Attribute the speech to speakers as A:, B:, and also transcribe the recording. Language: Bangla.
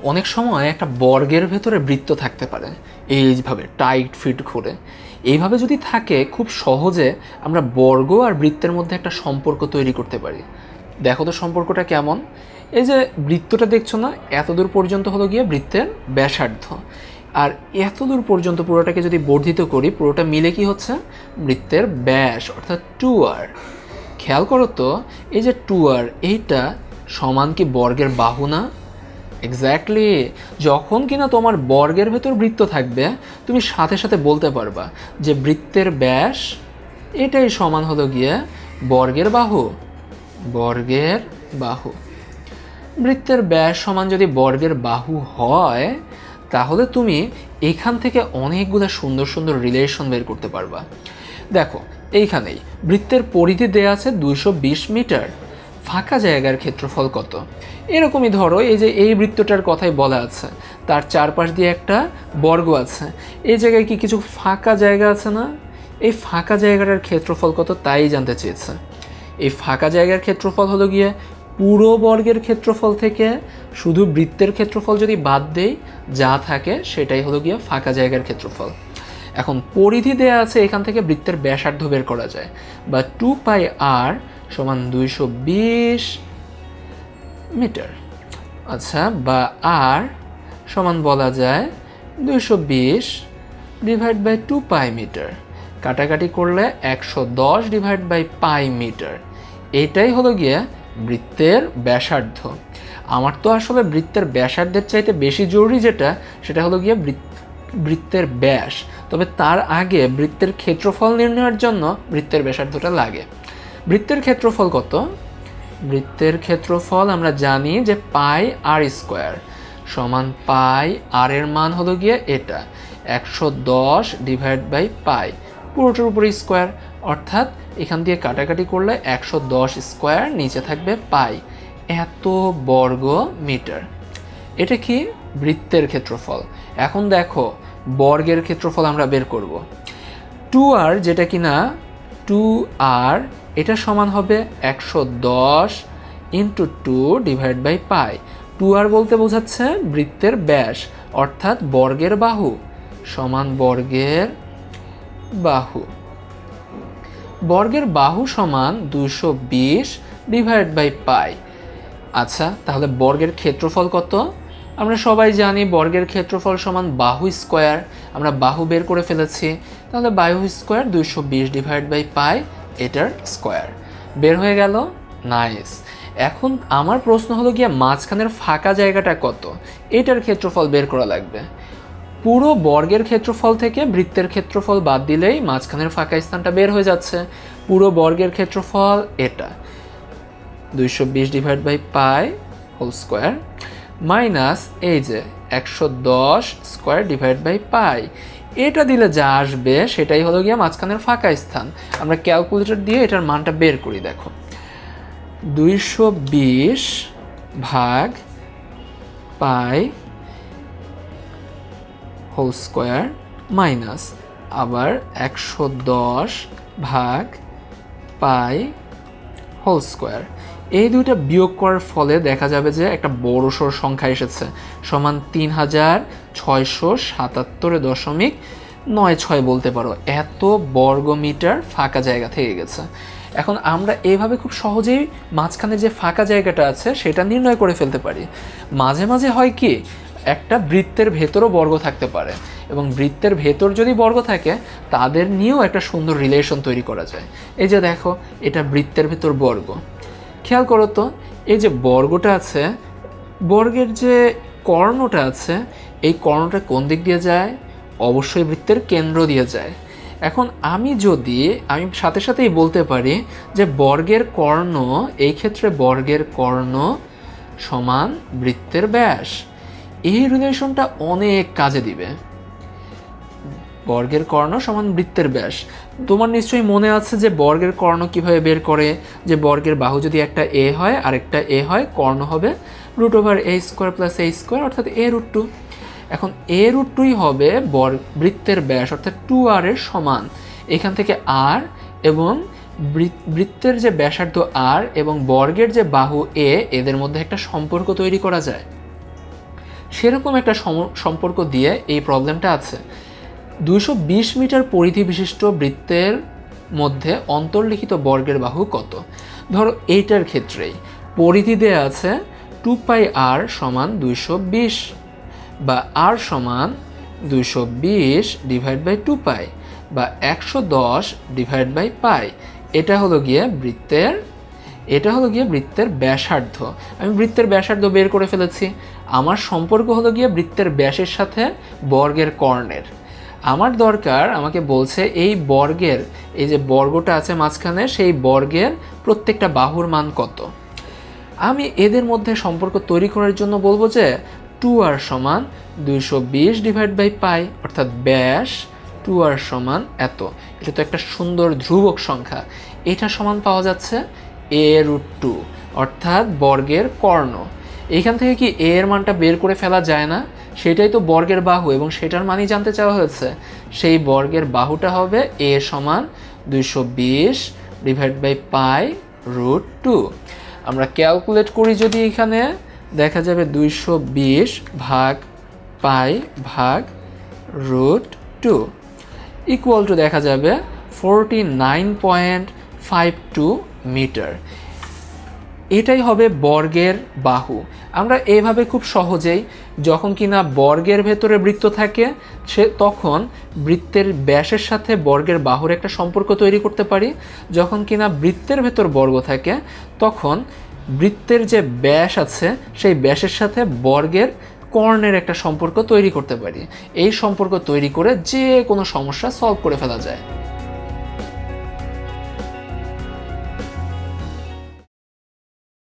A: অনেক সময় একটা বর্গের ভেতরে বৃত্ত থাকতে পারে এইভাবে টাইট ফিট করে। এইভাবে যদি থাকে খুব সহজে আমরা বর্গ আর বৃত্তের মধ্যে একটা সম্পর্ক তৈরি করতে পারি। দেখো তো সম্পর্কটা কেমন। এই যে বৃত্তটা দেখছো না, এতদূর পর্যন্ত হলো গিয়ে বৃত্তের ব্যাসার্ধ, আর এতদূর পর্যন্ত পুরোটাকে যদি বর্ধিত করি পুরোটা মিলে কি হচ্ছে বৃত্তের ব্যাস অর্থাৎ 2r। খেয়াল করো তো, এই যে 2r এইটা সমান কি বর্গের বাহু না? এক্স্যাক্টলি। যখন কিনা তোমার বর্গের ভেতর বৃত্ত থাকবে তুমি সাথে সাথে বলতে পারবা যে বৃত্তের ব্যাস এটাই সমান হলো গিয়ে বর্গের বাহু। বর্গের বাহু, বৃত্তের ব্যাস সমান যদি বর্গের বাহু হয় তাহলে তুমি এখান থেকে অনেকগুলো সুন্দর সুন্দর রিলেশন বের করতে পারবা। দেখো এইখানেই বৃত্তের পরিধি দেয়া আছে 220 মিটার, ফাঁকা জায়গার ক্ষেত্রফল কত? এরকমই ধরো এই যে এই বৃত্তটার কথাই বলা আছে, তার চারপাশ দিয়ে একটা বর্গ আছে, এই জায়গায় কি কিছু ফাঁকা জায়গা আছে না? এই ফাঁকা জায়গাটার ক্ষেত্রফল কত তাই জানতে চেয়েছে। এই ফাঁকা জায়গার ক্ষেত্রফল হলো গিয়ে পুরো বর্গের ক্ষেত্রফল থেকে শুধু বৃত্তের ক্ষেত্রফল যদি বাদ দেই যা থাকে সেটাই হলো গিয়ে ফাঁকা জায়গার ক্ষেত্রফল। এখন পরিধি দেয়া আছে, এখান থেকে বৃত্তের ব্যাসার্ধ বের করা যায়, বা 2πr সমান 220 মিটার। আচ্ছা, বা r সমান বলা যায় 220 ডিভাইড বাই 2π মিটার, কাটাকাটি করলে 110 ডিভাইড বাই পাই মিটার। এটাই হলো গিয়ে বৃত্তের ব্যাসার্ধ। আমার তো আসলে বৃত্তের ব্যাসার্ধের চাইতে বেশি জরুরি যেটা, সেটা হলো গিয়ে বৃত্তের ব্যাস। তবে তার আগে বৃত্তের ক্ষেত্রফল নির্ণয়ের জন্য বৃত্তের ব্যাসার্ধটা লাগে। বৃত্তের ক্ষেত্রফল কত? বৃত্তের ক্ষেত্রফল আমরা জানি যে পাই আর স্কোয়ার সমান পাই আর এর মান হলো গিয়ে এটা 110 ডিভাইড বাই পাই, পুরোটার উপরে স্কোয়ার, অর্থাৎ এখান দিয়ে কাটাকাটি করলে 110 স্কোয়ার, নিচে থাকবে পাই, এত বর্গ মিটার। এটা কি বৃত্তের ক্ষেত্রফল। এখন দেখো বর্গের ক্ষেত্রফল আমরা বের করব। 2r যেটা কিনা 2r এটা সমান হবে 110 into 2 divide by pi. 2r বলতে বোঝাচ্ছে বৃত্তের ব্যাস অর্থাৎ বর্গের বাহু সমান বর্গের বাহু। বর্গের বাহু সমান 220 ডিভাইড বাই পাই। আচ্ছা, তাহলে বর্গের ক্ষেত্রফল কত? আমরা সবাই জানি বর্গের ক্ষেত্রফল সমান বাহু স্কোয়ার। আমরা বাহু বের করে ফেলেছি, তাহলে বাহু স্কোয়ার 220 ডিভাইড বাই পাই, এটার স্কোয়ার বের হয়ে গেল। নাইস। এখন আমার প্রশ্ন হলো গিয়ে মাঝখানের ফাঁকা জায়গাটা কত, এটার ক্ষেত্রফল বের করা লাগবে। পুরো বর্গের ক্ষেত্রফল থেকে বৃত্তের ক্ষেত্রফল বাদ দিলেই মাঝখানের ফাঁকা স্থানটা বের হয়ে যাচ্ছে। পুরো বর্গের ক্ষেত্রফল এটা 220 divide by pi whole square minus এই যে 110 স্কোয়ার ডিভাইড বাই পাই। এটা দিলে যা আসবে সেটাই হলো গিয়ে মাঝখানের ফাঁকা স্থান। আমরা ক্যালকুলেটর দিয়ে এটার মানটা বের করি। দেখো 220 ভাগ পাই হোল স্কোয়ার মাইনাস আবার 110 ভাগ পাই হোল স্কোয়ার। এই দুইটা বিয়োগ করার ফলে দেখা যাবে যে একটা বড়সড় সংখ্যা এসেছে সমান 3677.96 বলতে পারো। এত বর্গ মিটার ফাঁকা জায়গা থেকে গেছে। এখন আমরা এইভাবে খুব সহজেই মাঝখানে যে ফাঁকা জায়গাটা আছে সেটা নির্ণয় করে ফেলতে পারি। মাঝে মাঝে হয় কি, একটা বৃত্তের ভেতরও বর্গ থাকতে পারে, এবং বৃত্তের ভেতর যদি বর্গ থাকে তাদের নিয়েও একটা সুন্দর রিলেশন তৈরি করা যায়। এই যে দেখো এটা বৃত্তের ভেতর বর্গ। খেয়াল করো তো, এই যে বর্গটা আছে, বর্গের যে কর্ণটা আছে, এই কর্ণটা কোন দিক দিয়ে যায়? অবশ্যই বৃত্তের কেন্দ্র দিয়ে যায়। এখন আমি সাথে সাথেই বলতে পারি যে বর্গের কর্ণ, এই ক্ষেত্রে বর্গের কর্ণ সমান বৃত্তের ব্যাস। এই রিলেশনটা অনেক কাজে দিবে। বর্গের কর্ণ সমান বৃত্তের ব্যাস। তোমার নিশ্চয়ই মনে আছে যে বর্গের কর্ণ কিভাবে বের করে, যে বর্গের বাহু যদি একটা এ হয় আর একটা এ হয়, কর্ণ হবে √a² + a² অর্থাৎ a√2। এখন a√2ই হবে বৃত্তের ব্যাস অর্থাৎ 2r এর সমান। এখান থেকে r এবং বৃত্তের যে ব্যাসার্ধ r এবং বর্গের যে বাহু a, এদের মধ্যে একটা সম্পর্ক তৈরি করা যায়। সেরকম একটা সম্পর্ক দিয়ে এই প্রবলেমটা আছে। 220 মিটার পরিধি বিশিষ্ট বৃত্তের মধ্যে অন্তর্লিখিত বর্গের বাহু কত? ধরো এইটার ক্ষেত্রেই পরিধি দেয়া আছে 2πr সমান 220 বা r সমান 220 ডিভাইড বাই 2π বা 110 ডিভাইড বাই পাই। এটা হলো গিয়ে বৃত্তের ব্যাসার্ধ। আমি বৃত্তের ব্যাসার্ধ বের করে ফেলেছি। আমার সম্পর্ক হলো গিয়ে বৃত্তের ব্যাসের সাথে বর্গের কর্ণের। আমার দরকার, আমাকে বলছে এই বর্গের, এই যে বর্গটা আছে মাঝখানে, সেই বর্গের প্রত্যেকটা বাহুর মান কত। আমি এদের মধ্যে সম্পর্ক তৈরি করার জন্য বলবো যে 2r সমান 220 ডিভাইড বাই পাই, অর্থাৎ ব্যাস 2r সমান এত। এটা তো একটা সুন্দর ধ্রুবক সংখ্যা। এটা সমান পাওয়া যাচ্ছে a√2, অর্থাৎ বর্গের কর্ণ। এইখান থেকে কি a এর মানটা বের করে ফেলা যায় না? সেটাই তো বর্গের বাহু এবং সেটার মানই জানতে চাওয়া হয়েছে। সেই বর্গের বাহুটা হবে a সমান 220 ডিভাইড বাই π√2। আমরা ক্যালকুলেট করি যদি, এখানে দেখা যাবে 220 ভাগ পাই ভাগ √2 ইকুয়াল টু দেখা যাবে 49.52 মিটার। এটাই হবে বর্গের বাহু। আমরা এইভাবে খুব সহজেই, যখন কিনা বর্গের ভেতরে বৃত্ত থাকে তখন বৃত্তের ব্যাসের সাথে বর্গের বাহুর একটা সম্পর্ক তৈরি করতে পারি। যখন কিনা বৃত্তের ভেতর বর্গ থাকে তখন বৃত্তের যে ব্যাস আছে সেই ব্যাসের সাথে বর্গের কর্ণের একটা সম্পর্ক তৈরি করতে পারি। এই সম্পর্ক তৈরি করে যে কোনো সমস্যা সলভ করে ফেলা যায়।